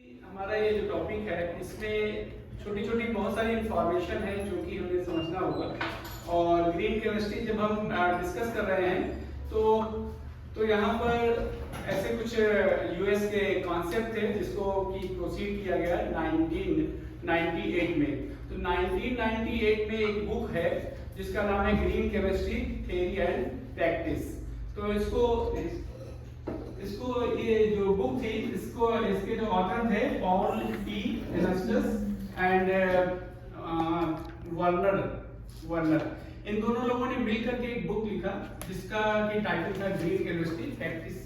हमारा ये जो टॉपिक है इसमें छोटी छोटी बहुत सारी इंफॉर्मेशन है जो कि हमें समझना होगा। और ग्रीन केमिस्ट्री जब हम डिस्कस कर रहे हैं तो यहाँ पर ऐसे कुछ यूएस के कॉन्सेप्ट थे जिसको कि प्रोसीड किया गया 1998 में। तो 1998 में एक बुक है जिसका नाम है green chemistry theory and practice. तो इसको ये जो बुक थी इसके जो ऑथर थे पॉल टी एनस्टस एंड वर्नर। इन दोनों लोगों ने मिलकर के एक बुक लिखा जिसका की टाइटल था green chemistry practice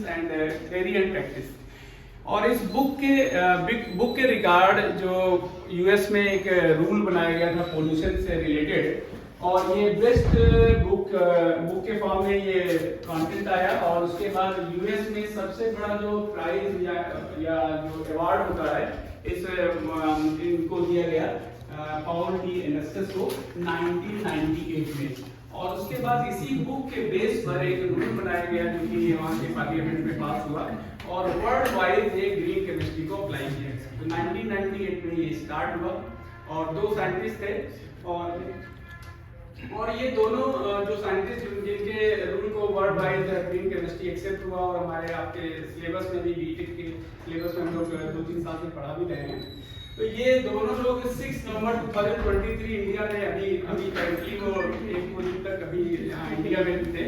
and theory and practice. और इस बुक के रिगार्ड जो यूएस में एक रूल बनाया गया था पोल्यूशन से रिलेटेड, और ये बेस्ट बुक के फॉर्म में ये कंटेंट आया। और उसके बाद यूएस में सबसे बड़ा जो प्राइज या जो अवार्ड होता है इनको दिया गया पॉल टी एनस्टस को 1998 में। और उसके बाद इसी बुक के बेस पर एक रूल बनाया गया जो कि वहाँ के पार्लियामेंट में पास हुआ और वर्ल्ड वाइड ये ग्रीन केमिस्ट्री को अप्लाई किया। तो 1998 में ये स्टार्ट हुआ और दो साइंटिस्ट थे और ये दोनों जो साइंटिस्ट जिनके रूल को world wide green chemistry accept हुआ और हमारे आपके सिलेबस में भी बीटेक के सिलेबस में हम लोग 2-3 साल से पढ़ा भी रहे हैं। तो ये दोनों लोग 6 नवंबर 2023 इंडिया में अभी करंटली वो एक दिन तक अभी यहाँ इंडिया में थे।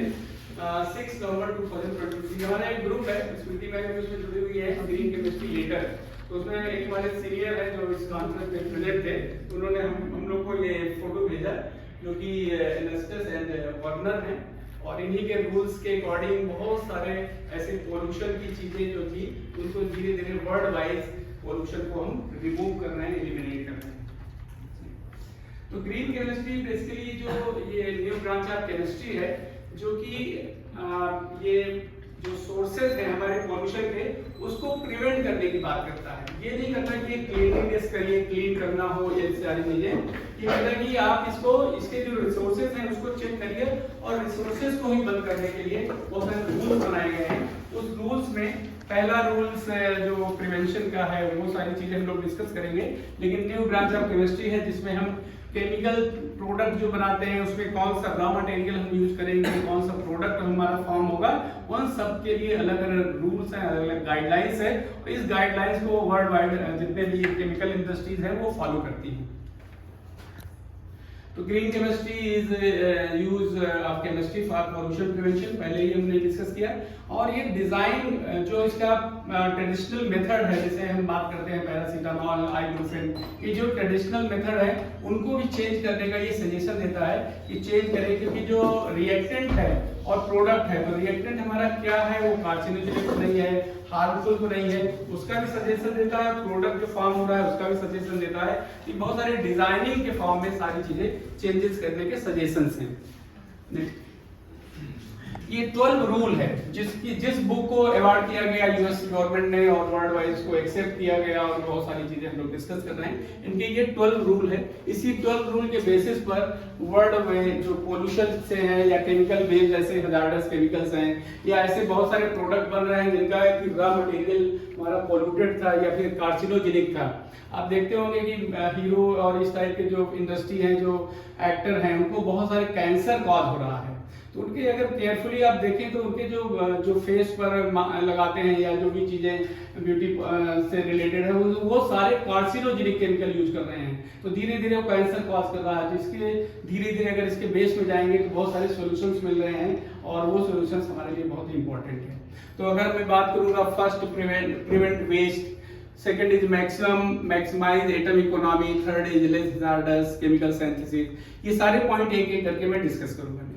6 नवंबर 2023 हमारा एक ग्रुप है स्मृति मैम उसमें जुड़ी हुई है ग्रीन केमिस्ट्री लीडर। तो उसमें एक हमारे सीनियर है जो इस कॉन्फ्रेंस में प्रेजेंट थे, उन्होंने हम लोग को ये फोटो भेजा जो कि एनस्टस एंड वर्नर हैं। और इन्हीं के रूल्स के अकॉर्डिंग बहुत सारे ऐसे पोल्यूशन की चीजें जो थी उनको धीरे धीरे वर्ल्ड वाइज पोल्यूशन को हम रिमूव कर रहे हैं, एलिमिनेट कर रहे हैं। तो ग्रीन केमिस्ट्री बेसिकली जो ये न्यू ब्रांच ऑफ केमिस्ट्री है जो कि ये जो सोर्सेज हैं हमारे पोल्यूशन के उसको प्रिवेंट करने की बात करता है। ये नहीं करना कि क्लीनिंग करिए, क्लीन करना हो, ये सारी चीजें ये मतलब कि आप इसके जो रिसोर्सेज हैं उसको चेक करिए और रिसोर्सेज को ही बंद करने के लिए बहुत सारे रूल्स बनाए गए हैं। उस रूल्स में पहला रूल्स जो प्रिवेंशन का है वो सारी चीजें हम लोग डिस्कस करेंगे। लेकिन न्यू ब्रांच ऑफ केमिस्ट्री है जिसमें हम केमिकल प्रोडक्ट जो बनाते हैं उसमें कौन सा रॉ मटेरियल हम यूज करेंगे, कौन सा प्रोडक्ट हमारा फॉर्म होगा, उन सब के लिए अलग अलग रूल्स हैं, अलग अलग गाइडलाइंस है। और इस गाइडलाइंस को वर्ल्ड वाइड जितने भी केमिकल इंडस्ट्रीज हैं वो फॉलो करती हैं। तो green chemistry is use of chemistry for pollution prevention, पहले ही हमने डिस्कस किया। और ये डिजाइन जो इसका ट्रेडिशनल मेथड है, जैसे हम बात करते हैं पैरासीटामॉल, आइबुप्रोफेन, ये जो ट्रेडिशनल मेथड है उनको भी चेंज करने का ये सजेशन देता है कि चेंज करें, क्योंकि जो रिएक्टेंट है और प्रोडक्ट है, तो रिएक्टेंट हमारा क्या है वो कार्सिनोजेनिक तो नहीं है, हार्मफुल तो नहीं है, उसका भी सजेशन देता है। प्रोडक्ट जो फॉर्म हो रहा है उसका भी सजेशन देता है। कि बहुत सारे डिजाइनिंग के फॉर्म में सारी चीजें चेंजेस करने के सजेशंस हैं। ये 12 रूल है जिस बुक को अवार्ड किया गया यूएस गवर्नमेंट ने और वर्ल्ड वाइड इसको एक्सेप्ट किया गया और बहुत सारी चीजें हम लोग डिस्कस कर रहे हैं। इनके ये 12 रूल है। इसी 12 रूल के बेसिस पर वर्ल्ड में जो पोल्यूशन से है या केमिकल बेस्ड जैसे हजार्डस केमिकल्स हैं या ऐसे बहुत सारे प्रोडक्ट बन रहे हैं जिनका रॉ मटेरियल हमारा पोल्यूटेड था या फिर कार्सिनोजेनिक था। आप देखते होंगे कि हीरो और इस टाइप के जो इंडस्ट्री है, जो एक्टर हैं, उनको बहुत सारे कैंसर कॉज हो रहा है। तो उनके अगर केयरफुली आप देखें तो उनके जो फेस पर लगाते हैं या जो भी चीजें ब्यूटी से रिलेटेड है वो सारे कार्सिनोजेनिक केमिकल यूज कर रहे हैं। तो धीरे धीरे वो कैंसर कॉज कर रहा है। जिसके धीरे धीरे अगर इसके बेस में जाएंगे तो बहुत सारे सॉल्यूशंस मिल रहे हैं और वो सॉल्यूशंस हमारे लिए बहुत इंपॉर्टेंट है। तो अगर मैं बात करूंगा first prevent waste, second is maximise atom economy, third is less hazardous chemical synthesis. ये सारे पॉइंट एक एक करके मैं डिस्कस करूंगा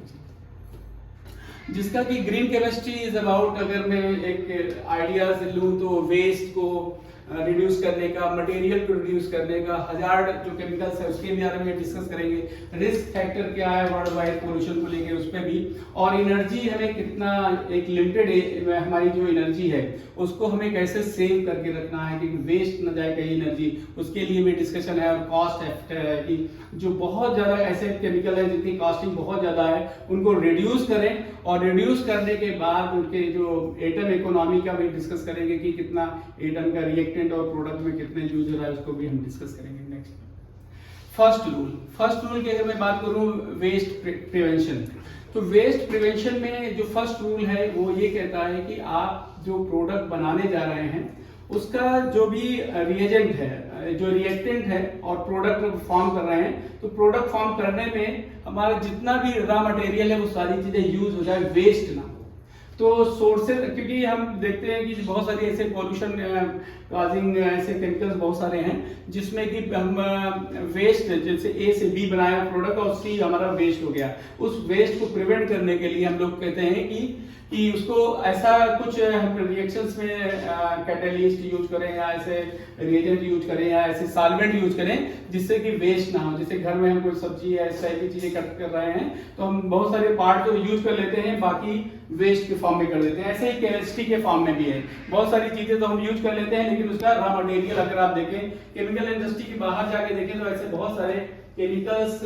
जिसका कि ग्रीन केमिस्ट्री इज अबाउट, अगर मैं एक आइडिया से लूं तो वेस्ट को रिड्यूस करने का, मटेरियल को रिड्यूस करने का, हजार्ड जो केमिकल्स है उसके बारे में डिस्कस करेंगे, रिस्क फैक्टर क्या है वर्ल्ड वाइड पोल्यूशन को लेके उस पर भी, और एनर्जी हमें कितना, एक लिमिटेड हमारी जो एनर्जी है उसको हमें कैसे सेव करके रखना है कि वेस्ट न जाए कहीं एनर्जी, उसके लिए भी डिस्कशन है। और कॉस्ट फैक्टर है कि जो बहुत ज़्यादा ऐसे केमिकल है जिनकी कॉस्टिंग बहुत ज़्यादा है उनको रिड्यूस करें, और रिड्यूस करने के बाद उनके जो एटम इकोनॉमी का भी डिस्कस करेंगे कि कितना एटम का रिएक्टेंट और प्रोडक्ट में कितने यूज हो रहा है उसको भी हम डिस्कस करेंगे। नेक्स्ट फर्स्ट रूल की अगर मैं बात करूं वेस्ट प्रिवेंशन, तो वेस्ट प्रिवेंशन में जो फर्स्ट रूल है वो ये कहता है कि आप जो प्रोडक्ट बनाने जा रहे हैं उसका जो भी रिएजेंट है, जो रिएक्टेंट है और प्रोडक्ट फॉर्म कर रहे हैं, तो प्रोडक्ट फॉर्म करने में हमारा जितना भी रॉ मटेरियल है वो सारी चीजें यूज हो जाए, वेस्ट ना हो। तो सोर्सेज, क्योंकि हम देखते हैं कि बहुत सारी ऐसे पॉल्यूशन काजिंग ऐसे केमिकल्स बहुत सारे हैं जिसमें कि हम वेस्ट, जैसे ए से बी बनाया प्रोडक्ट और सी हमारा वेस्ट हो गया, उस वेस्ट को प्रिवेंट करने के लिए हम लोग कहते हैं कि उसको ऐसा कुछ हम रिएक्शंस में कैटलिस्ट यूज करें या ऐसे रिएजेंट यूज करें या ऐसे सॉल्वेंट यूज करें जिससे कि वेस्ट ना हो। जैसे घर में हम कोई सब्जी या इस टाइप की चीजें कट कर रहे हैं तो हम बहुत सारे पार्ट को यूज कर लेते हैं, बाकी वेस्ट के फॉर्म में कर देते हैं। ऐसे ही केमिस्ट्री के फॉर्म में भी है, बहुत सारी चीजें तो हम यूज कर लेते हैं लेकिन उसका रॉ मटेरियल अगर आप देखें केमिकल इंडस्ट्री के बाहर जाके देखें तो ऐसे बहुत सारे केमिकल्स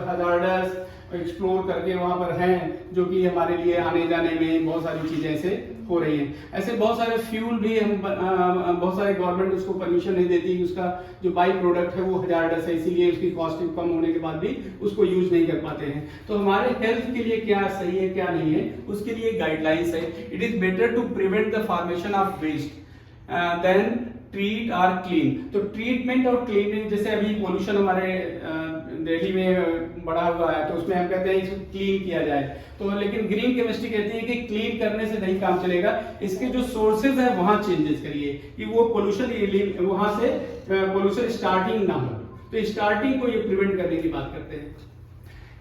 हजार्डस एक्सप्लोर करके वहां पर हैं जो कि हमारे लिए आने जाने में बहुत सारी चीजें ऐसे हो रही हैं। ऐसे बहुत सारे फ्यूल भी हम बहुत सारे गवर्नमेंट उसको परमिशन नहीं देती, उसका जो बाई प्रोडक्ट है वो हजार्डस है, इसीलिए उसकी कॉस्ट कम होने के बाद भी उसको यूज नहीं कर पाते हैं। तो हमारे हेल्थ के लिए क्या सही है क्या नहीं है उसके लिए गाइडलाइंस है। It is better to prevent the formation of waste than treat or clean. तो ट्रीटमेंट और क्लीनिंग, जैसे अभी पोल्यूशन हमारे दिल्ली में बढ़ा हुआ है तो उसमें हम कहते हैं इसको क्लीन किया जाए, तो लेकिन ग्रीन केमिस्ट्री कहती है कि क्लीन करने से नहीं काम चलेगा, इसके जो सोर्सेज है वहां चेंजेस करिए कि वो पोल्यूशन वहां से पोल्यूशन स्टार्टिंग ना हो। तो स्टार्टिंग को ये प्रिवेंट करने की बात करते हैं।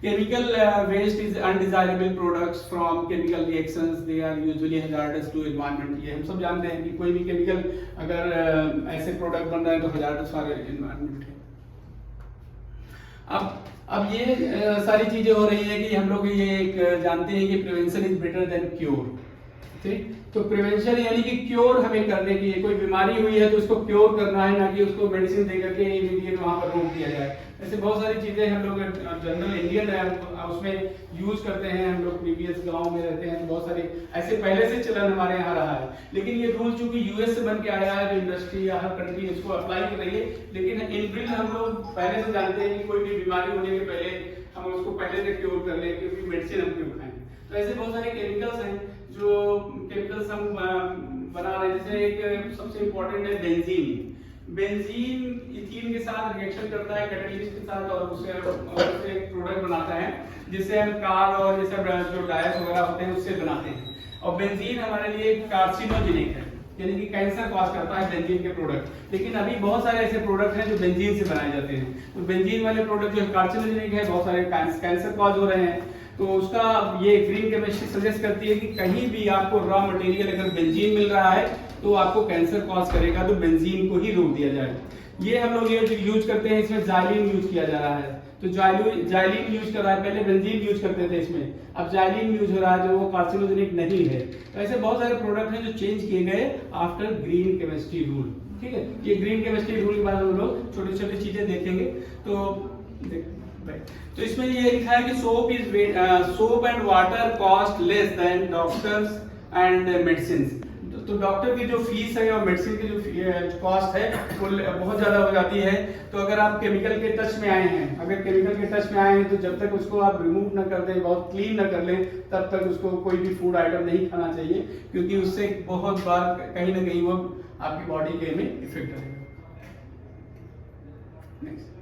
Chemical waste is undesirable products from chemical reactions. They are usually hazardous to environment. ये हम सब जानते हैं कि कोई भी केमिकल अगर ऐसे प्रोडक्ट बन रहा है तो hazardous फॉर एनवायरनमेंट है। अब ये सारी चीजें हो रही है कि हम लोग ये एक जानते हैं कि prevention is better than cure. ठीक, तो प्रिवेंशन यानी कि क्योर हमें करने की, कोई बीमारी हुई है तो उसको क्योर करना है, ना कि उसको मेडिसिन दे करके इमीडिएट वहां पर रोक दिया जाए। ऐसे बहुत सारी चीजें हम लोग जनरल इंडियन है उसमें यूज करते हैं। हम लोग प्रीवियस गांव में रहते हैं तो बहुत सारे ऐसे पहले से चलन हमारे यहाँ रहा है, लेकिन ये रूल चूंकि यूएस से बन के आया है, जो इंडस्ट्री या हर कंट्री इसको अप्लाई कर रही है, लेकिन इन बिल्ड हम लोग पहले से जानते हैं कि कोई भी बीमारी होने के पहले हम उसको पहले से क्योर कर लें क्योंकि मेडिसिन हम क्यों खाएं। तो ऐसे बहुत सारे केमिकल्स हैं जो केमिकल्स हम बना रहे हैं। जैसे एक सबसे इम्पोर्टेंट है बेंजीन। बेंजीन इथीन के साथ रिएक्शन करता है कैटलिस्ट के साथ और उससे एक प्रोडक्ट बनाता है जिससे हम कार और ये सब जो टायर वगैरह होते हैं उससे बनाते हैं। और बेंजीन हमारे लिए कार्सिनोजेनिक है, यानी कि कैंसर कॉज करता है बेंजीन के प्रोडक्ट। लेकिन अभी बहुत सारे ऐसे प्रोडक्ट हैं जो बेंजीन से बनाए जाते हैं, तो बेंजीन वाले प्रोडक्ट जो कार्सिनोजेनिक है बहुत सारे कैंसर कॉज हो रहे हैं। तो उसका ये ग्रीन केमिस्ट्री सजेस्ट करती है कि कहीं भी आपको रॉ मटेरियल अगर बेंजीन मिल रहा है तो आपको कैंसर कॉज करेगा, तो बेंजीन को ही रोक दिया जाए। ये हम लोग ये जो यूज करते हैं इसमें जाइलिन यूज किया जा रहा है, तो जाइलिन यूज कर रहा है, पहले बेंजीन यूज करते थे इसमें, अब जाइलिन यूज हो रहा है जो वो कार्सिनोजेनिक नहीं है। तो ऐसे बहुत सारे प्रोडक्ट हैं जो चेंज किए गए आफ्टर ग्रीन केमिस्ट्री रूल। ठीक है, ये ग्रीन केमिस्ट्री रूल के बारे में हम लोग छोटी छोटी चीजें देखेंगे। तो इसमें ये लिखा है कि soap and water cost less than doctors and medicine. तो डॉक्टर की जो फीस है और मेडिसिन की जो कॉस्ट है वो बहुत ज्यादा हो जाती है। तो अगर आप केमिकल के टच में आए हैं, तो जब तक उसको आप रिमूव ना कर दें, बहुत क्लीन ना कर लें, तब तक उसको कोई भी फूड आइटम नहीं खाना चाहिए, क्योंकि उससे बहुत बार कहीं ना कहीं वो आपकी बॉडी के में इफेक्ट करेगा। नेक्स्ट,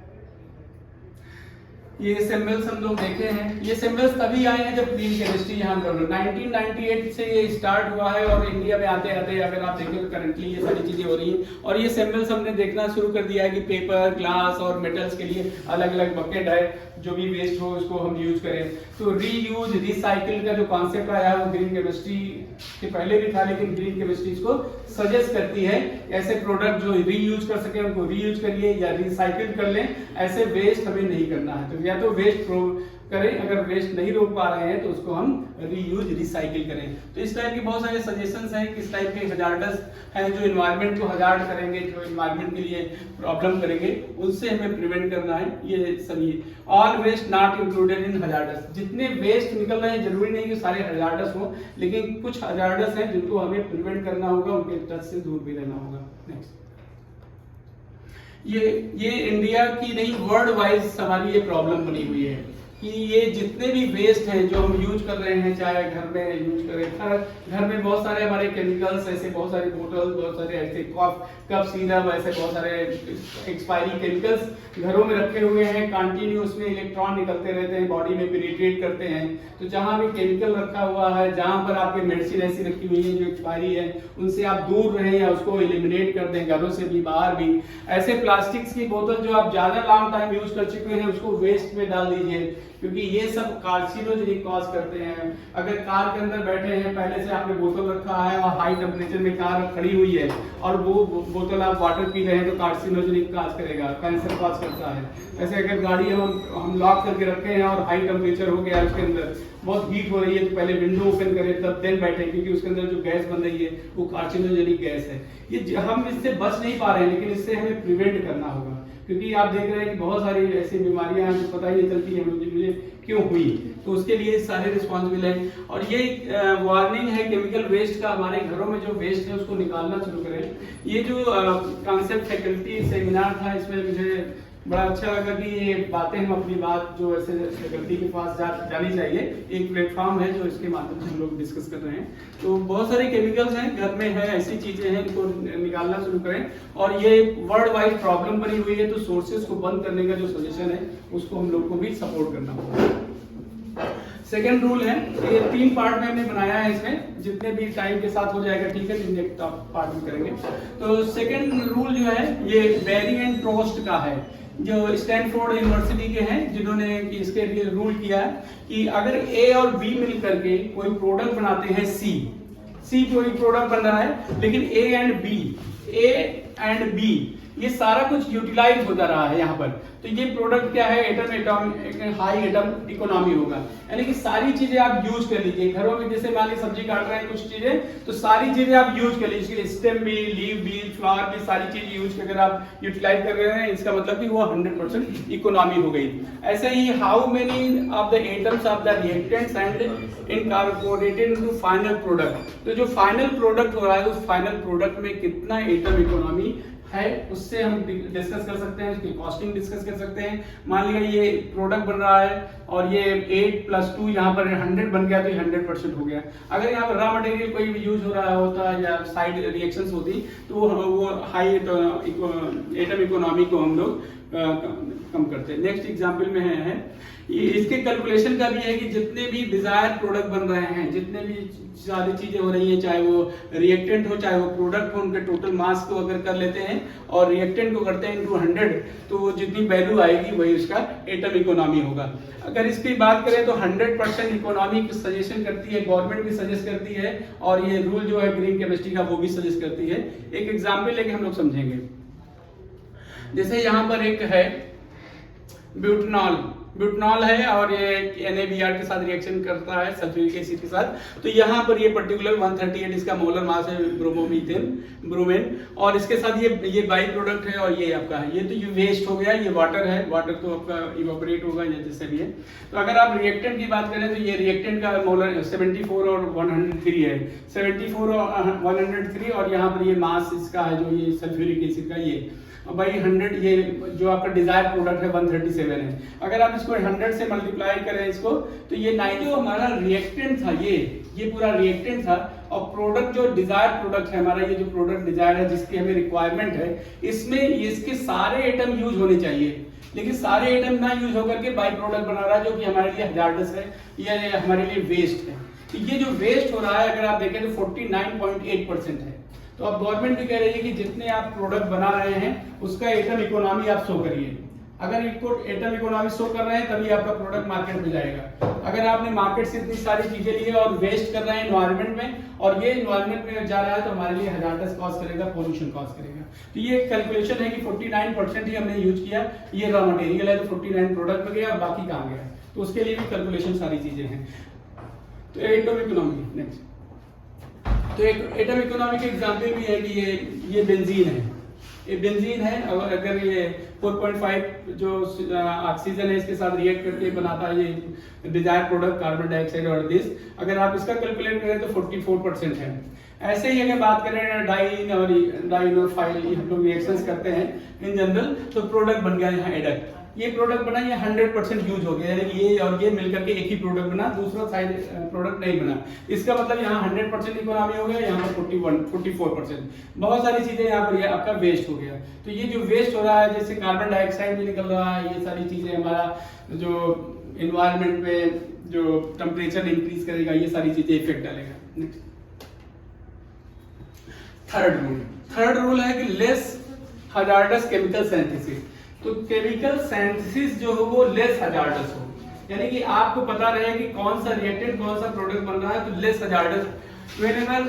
ये सिंबल्स हम लोग देखे हैं। ये सिंबल्स तभी आए हैं जब ग्रीन केमिस्ट्री यहाँ पर 1998 से ये स्टार्ट हुआ है और इंडिया में आते आते अगर आप देखें तो करंटली ये सारी चीजें हो रही हैं। और ये सिंबल्स हमने देखना शुरू कर दिया है कि पेपर, ग्लास और मेटल्स के लिए अलग अलग बकेट है जो भी वेस्ट हो उसको हम यूज करें। तो रीयूज रिसाइकिल का जो कॉन्सेप्ट आया है वो ग्रीन केमिस्ट्री के पहले भी था, लेकिन ग्रीन केमिस्ट्री इसको सजेस्ट करती है ऐसे प्रोडक्ट जो रीयूज कर सके उनको रीयूज करिए या रिसाइकिल कर लें, ऐसे वेस्ट हमें नहीं करना है। तो या तो वेस्ट करें, अगर वेस्ट नहीं रोक पा रहे हैं तो उसको हम रीयूज रिसाइकिल करें। तो इस टाइप के बहुत सारे सजेशंस हैं किस टाइप के हजार्डस हैं जो एनवायरनमेंट को हजार्ड करेंगे, जो एनवायरनमेंट के लिए प्रॉब्लम करेंगे, उनसे हमें प्रिवेंट करना है। ये सभी all waste not included in hazardous, जितने वेस्ट निकल रहे हैं जरूरी नहीं कि सारे हजार्डस हो, लेकिन कुछ हजार्डस हैं जिनको हमें प्रिवेंट करना होगा, उनके टच से दूर भी रहना होगा। नेक्स्ट, ये इंडिया की नहीं वर्ल्ड वाइज हमारी ये प्रॉब्लम बनी हुई है कि ये जितने भी वेस्ट हैं जो हम यूज कर रहे हैं, चाहे घर में यूज करें, घर में बहुत सारे हमारे केमिकल्स, ऐसे बहुत सारे बोतल, बहुत सारे ऐसे कप सिरप, ऐसे बहुत सारे एक्सपायरी केमिकल्स घरों में रखे हुए हैं, कंटिन्यूस में इलेक्ट्रॉन निकलते रहते हैं, बॉडी में पेनिट्रेट करते हैं। तो जहां भी केमिकल रखा हुआ है, जहां पर आपकी मेडिसिन ऐसी रखी हुई है जो एक्सपायरी है, उनसे आप दूर रहें या उसको एलिमिनेट कर दें, घरों से भी बाहर भी। ऐसे प्लास्टिक्स की बोतल जो आप ज्यादा लॉन्ग टाइम यूज कर चुके हैं उसको वेस्ट में डाल दीजिए, क्योंकि ये सब कार्सिनोजेनिक कॉज करते हैं। अगर कार के अंदर बैठे हैं, पहले से आपने बोतल रखा है और हाई टेम्परेचर में कार खड़ी हुई है और वो बोतल आप वाटर पी रहे हैं तो कार्सिनोजेनिक कॉज करेगा, कैंसर कॉज करता है। ऐसे अगर गाड़ी हम लॉक करके रखे हैं और हाई टेम्परेचर हो गया, उसके अंदर बहुत हीट हो रही है, तो पहले विंडो ओपन करें तब देन बैठे, क्योंकि उसके अंदर जो गैस बन रही है वो कार्सिनोजेनिक गैस है। ये हम इससे बच नहीं पा रहे हैं, लेकिन इससे हमें प्रिवेंट करना होगा, क्योंकि आप देख रहे हैं कि बहुत सारी ऐसी बीमारियां हैं जो पता ही नहीं चलती है मुझे क्यों हुई, तो उसके लिए सारे रिस्पॉन्सिबल हैं। और ये वार्निंग है केमिकल वेस्ट का, हमारे घरों में जो वेस्ट है उसको निकालना शुरू करें। ये जो कॉन्सेप्ट फैकल्टी सेमिनार था, इसमें मुझे बड़ा अच्छा लगा कि ये बातें हम अपनी बात जो ऐसे फैकल्टी के पास जानी चाहिए, एक प्लेटफॉर्म है जो इसके माध्यम से हम लोग डिस्कस कर रहे हैं। तो बहुत सारे केमिकल्स हैं घर में, है ऐसी चीजें हैं, इनको निकालना शुरू करें। और ये वर्ल्ड वाइड प्रॉब्लम बनी हुई है, तो सोर्सेज को बंद करने का जो सजेशन है उसको हम लोग को भी सपोर्ट करना होगा। सेकेंड रूल है, ये 3 पार्ट में हमने बनाया है, इसमें जितने भी टाइम के साथ हो जाएगा ठीक है, नेक्स्ट पार्ट में करेंगे। तो सेकेंड रूल जो है ये बेरी एंड ट्रोस्ट का है, जो स्टैनफोर्ड यूनिवर्सिटी के हैं, जिन्होंने इसके लिए रूल किया है कि अगर ए और बी मिल करके कोई प्रोडक्ट बनाते हैं, सी कोई प्रोडक्ट बन रहा है, लेकिन ए एंड बी ये सारा कुछ यूटिलाइज होता रहा है यहाँ पर, तो ये प्रोडक्ट क्या है, हाई एटम इकोनॉमी होगा। यानी कि सारी चीजें आप यूज कर लीजिए घरों में, जैसे मान ली सब्जी काट रहे हैं कुछ चीजें, तो सारी चीजें आप यूज कर लीजिए, स्टेम भी, लीव भी, फ्लावर भी, सारी चीज यूज करके आप यूटिलाइज कर रहे हैं, इसका मतलब कि वो 100% इकोनॉमी हो गई। ऐसे ही how many of the atoms of the reactants and incorporated into final product, तो जो फाइनल प्रोडक्ट हो रहा है उस फाइनल प्रोडक्ट में कितना एटम इकोनॉमी है उससे हम डिस्कस कर सकते हैं, उसकी कॉस्टिंग डिस्कस कर सकते हैं। मान लिया ये प्रोडक्ट बन रहा है और ये 8 + 2 यहाँ पर 100 बन गया, तो 100% हो गया। अगर यहाँ पर रॉ मटेरियल कोई भी यूज हो रहा होता या साइड रिएक्शंस होती, तो वो हाई एटम इकोनॉमी को हम लोग कम करते हैं। नेक्स्ट एग्जाम्पल में है इसके कैलकुलेशन का भी है कि जितने भी डिजायर प्रोडक्ट बन रहे हैं, जितने भी सारी चीजें हो रही हैं, चाहे वो रिएक्टेंट हो चाहे वो प्रोडक्ट हो, उनके टोटल मास को अगर कर लेते हैं और रिएक्टेंट को करते हैं इनटू 100, तो वो जितनी वैल्यू आएगी वही उसका एटम इकोनॉमी होगा। अगर इसकी बात करें तो 100% इकोनॉमी की सजेशन करती है, गवर्नमेंट भी सजेस्ट करती है, और ये रूल जो है ग्रीन केमिस्ट्री का वो भी सजेस्ट करती है। एक एग्जाम्पल लेके हम लोग समझेंगे। जैसे यहाँ पर एक है ब्यूटनॉल है और ये NaBr के साथ रिएक्शन करता है सल्फ्यूरिक एसिड के साथ, तो यहाँ पर ये पर्टिकुलर 138 इसका मोलर मास है ब्रोमेन, और इसके साथ ये बाई प्रोडक्ट है और ये आपका है, ये तो ये वेस्ट हो गया, ये वाटर है, वाटर तो आपका इवेपोरेट होगा या जैसे भी है। तो अगर आप रिएक्टेंट की बात करें तो ये रिएक्टेंट का मोलर 74 और 103 है, 74 और 103, और यहाँ पर ये मास इसका है जो ये सल्फ्यूरिक एसिड का ये बाई 100, ये जो आपका डिजायर प्रोडक्ट है 137 है। अगर आप इसको 100 से मल्टीप्लाई करें इसको, तो ये 9 जो हमारा रिएक्टेंट था, ये पूरा रिएक्टेंट था, और प्रोडक्ट जो डिजायर प्रोडक्ट है हमारा, ये जो प्रोडक्ट डिजायर है जिसकी हमें रिक्वायरमेंट है, इसमें इसके सारे एटम यूज होने चाहिए, लेकिन सारे एटम ना यूज होकर के बाई प्रोडक्ट बना रहा है जो कि हमारे लिए हजार्डस है या हमारे लिए वेस्ट है। तो ये जो वेस्ट हो रहा है अगर आप देखें तो 49.8% है। तो अब गवर्नमेंट भी कह रही है कि जितने आप प्रोडक्ट बना रहे हैं उसका एटम इकोनॉमी आप शो करिए। अगर इनको एटम इकोनॉमी शो कर रहे हैं तभी आपका प्रोडक्ट मार्केट में जाएगा। अगर आपने मार्केट से इतनी सारी चीजें ली है और वेस्ट कर रहे हैं एनवायरनमेंट में और ये एनवायरनमेंट में जा रहा है तो हमारे लिए हजारडस कॉज करेगा, पोल्यूशन कॉज करेगा। तो ये कैलकुलेशन है कि 49% ही हमने यूज किया, ये रॉ मटेरियल है तो 49 प्रोडक्ट में गया और बाकी कहाँ गया, तो उसके लिए भी कैलकुलेशन सारी चीजें हैं। तो एटम इकोनॉमी नेक्स्ट, तो एटम इकोनॉमी के एग्जाम्पल भी है कि ये बेंजीन है, ये बेंजीन है। अगर ये 4.5 जो ऑक्सीजन है इसके साथ रिएक्ट करके बनाता है ये डिजायर प्रोडक्ट कार्बन डाइऑक्साइड और दिस, अगर आप इसका कैलकुलेट करें तो 44% है। ऐसे ही अगर बात करें डाइन और फाइल हम लोग रिएक्शंस करते हैं इन जनरल, तो प्रोडक्ट बन गया यहाँ एडक्ट, ये प्रोडक्ट बना, ये 100% यूज हो गया, यानी कि ये और ये मिलकर के एक ही प्रोडक्ट बना, दूसरा साइड प्रोडक्ट नहीं बना। इसका मतलब यहाँ 100% इकोनॉमी हो गया, यहाँ पर 44%। बहुत सारी चीजें यहाँ पर आपका वेस्ट हो गया। तो ये जो वेस्ट हो रहा है, जैसे कार्बन डाइऑक्साइड भी निकल रहा है, ये सारी चीजें हमारा जो इन्वायरमेंट में जो टेम्परेचर इंक्रीज करेगा, ये सारी चीजें इफेक्ट डालेगा। नेक्स्ट थर्ड रूल है कि लेस हजार्डस केमिकल सिंथेसिस। तो केमिकल सिंथेसिस जो हो वो लेस हजार्डस हो, यानी कि आपको पता रहे कि कौन सा रिएक्टेंट कौन सा प्रोडक्ट बन रहा है, तो less hazardous. Whenever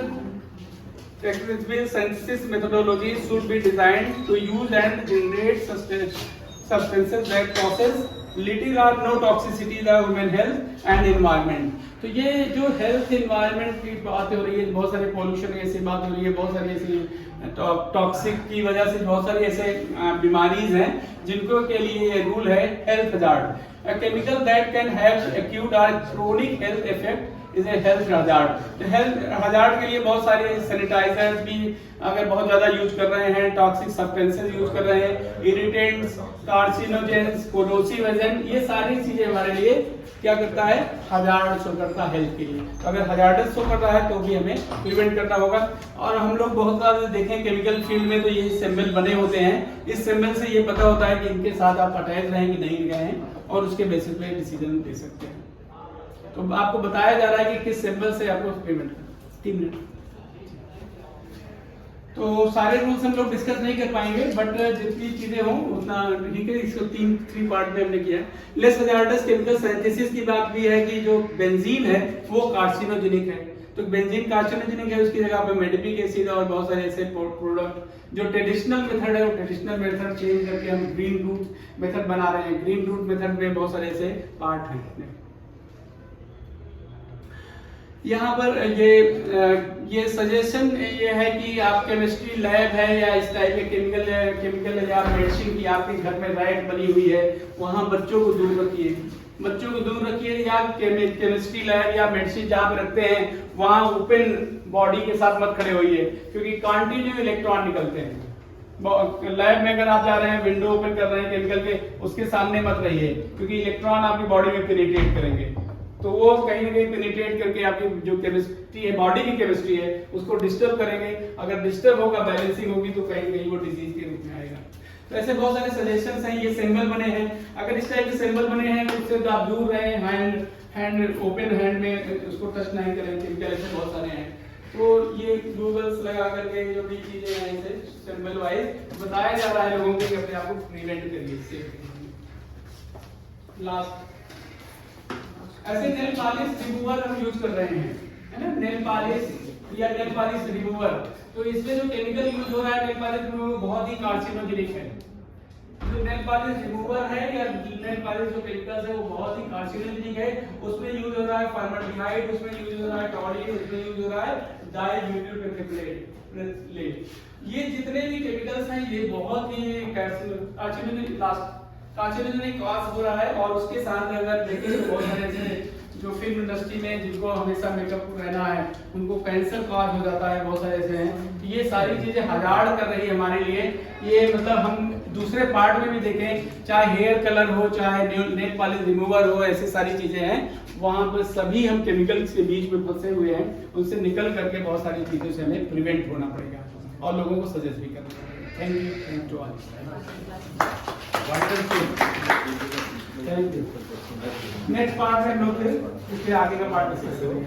chemical synthesis methodology should be designed to use and generate substances that causes little or no toxicity to human health and environment। तो ये जो हेल्थ एनवायरनमेंट की बात हो रही है, बहुत सारे पोल्यूशन की ऐसी बात हो रही है, बहुत सारी ऐसी टॉक्सिक की वजह से बहुत सारी ऐसे बीमारीज हैं जिनको के लिए ये रूल है health hazard. A chemical that can have acute or chronic health effect is a health hazard। तो हेल्थ हजार्ड के लिए बहुत सारे सैनिटाइजर्स भी अगर बहुत ज्यादा यूज कर रहे हैं, टॉक्सिक सब्सटेंसेस यूज कर रहे हैं, इरिटेंट्स, कार्सिनोजेंस, कोरोसिव एजेंट, ये सारी चीजें हमारे लिए क्या करता है, हजार्ड शो करता है हेल्थ के लिए। तो अगर हजार्डस शो कर रहा है तो भी हमें प्रिवेंट करना होगा। और हम लोग बहुत सारे देखें केमिकल फील्ड में तो ये सिंबल बने होते हैं, इस सिंबल से ये पता होता है कि इनके साथ आप अटैच रहें कि नहीं गए हैं, और उसके बेसिस पे डिसीजन ले सकते हैं। तो आपको बताया जा रहा है कि किस सिंबल से आपको पेमेंट करना। 3 मिनट। तो सारे रूल्स हम लोग डिस्कस नहीं कर पाएंगे, बट जितनी चीजें हों उतना ठीक है। इसको 3 पार्ट में हमने किया है। लेस हजार्डस केमिकल सिंथेसिस की बात भी है कि जो बेंजीन है वो कार्सिनोजेनिक है, तो बेंजीन कार्सिनोजेनिक है, उसकी जगह पे मेडिपिक एसिड और बहुत सारे ऐसे प्रोडक्ट जो ट्रेडिशनल मेथड है वो ट्रेडिशनल मेथड चेंज करके हम ग्रीन रूट मेथड बना रहे हैं। ग्रीन रूट मेथड में बहुत सारे ऐसे पार्ट हैं। यहाँ पर ये सजेशन ये है कि आप केमिस्ट्री लैब है या इस टाइप के केमिकल या मेडिसिन की आपके घर में रैक बनी हुई है, वहाँ बच्चों को दूर रखिए, बच्चों को दूर रखिए। या केमिस्ट्री लैब या मेडिसिन जहाँ पे रखते हैं वहाँ ओपन बॉडी के साथ मत खड़े होइए, क्योंकि कंटिन्यू इलेक्ट्रॉन निकलते हैं। लैब में अगर आप जा रहे हैं, विंडो ओपन कर रहे हैं केमिकल के, उसके सामने मत रहिए, क्योंकि इलेक्ट्रॉन आपकी बॉडी में पेनिट्रेट करेंगे, तो वो कहीं ना कहीं पेनिट्रेट करके आपकी जो केमिस्ट्री है, बॉडी की केमिस्ट्री है, उसको डिस्टर्ब करेंगे। अगर डिस्टर्ब होगा, बैलेंसिंग होगी, तो कहीं कहीं वो डिजीज के रूप में आएगा। तो ऐसे बहुत सारे सजेशंस हैं। ये सिंबल बने हैं, अगर इस टाइप के सिंबल बने हैं तो उससे तो आप दूर रहें, हैंड ओपन हैंड में उसको टच नहीं करें। केमिकल ऐसे बहुत सारे हैं, तो ये गूगल्स लगा करके जो भी चीजें हैं इसे सिंबल वाइज बताया जा रहा है लोगों को कि अपने आप को प्रिवेंट करिए। लास्ट ऐसे नेल पॉलिश रिमूवर हम यूज कर रहे हैं, है ना, नेल पॉलिश या नेल पॉलिश रिमूवर। तो इसमें जो केमिकल यूज हो रहा है नेल पॉलिश रिमूवर बहुत ही कार्सिनोजेनिक है। जो नेल पॉलिश रिमूवर है या नेल पॉलिश जो केमिकल्स है वो बहुत ही कार्सिनोजेनिक है। उसमें यूज हो रहा है फॉर्मल्डिहाइड, उसमें यूज हो रहा है टॉलिन, उसमें यूज हो रहा है डाइब्यूटाइल। ये जितने भी केमिकल्स हैं ये बहुत ही कार्सिनोजेनिक कॉज हो रहा है। और उसके साथ अगर देखें तो बहुत सारे ऐसे जो फिल्म इंडस्ट्री में जिनको हमेशा मेकअप रहना है उनको कैंसर कॉज हो जाता है, बहुत सारे ऐसे हैं। तो ये सारी चीजें हजार्ड कर रही है हमारे लिए। ये मतलब हम दूसरे पार्ट में भी देखें, चाहे हेयर कलर हो, चाहे नेल पॉलिश रिमूवर हो, ऐसी सारी चीजें हैं, वहां पर सभी हम केमिकल्स के बीच में फंसे हुए हैं। उनसे निकल करके बहुत सारी चीजों से हमें प्रिवेंट होना पड़ेगा और लोगों को सजेस्ट भी करना पड़ेगा। Thank you all. Thank you. Next part में हम लोग फिर इसके आगे का पार्ट डिस्कस करेंगे।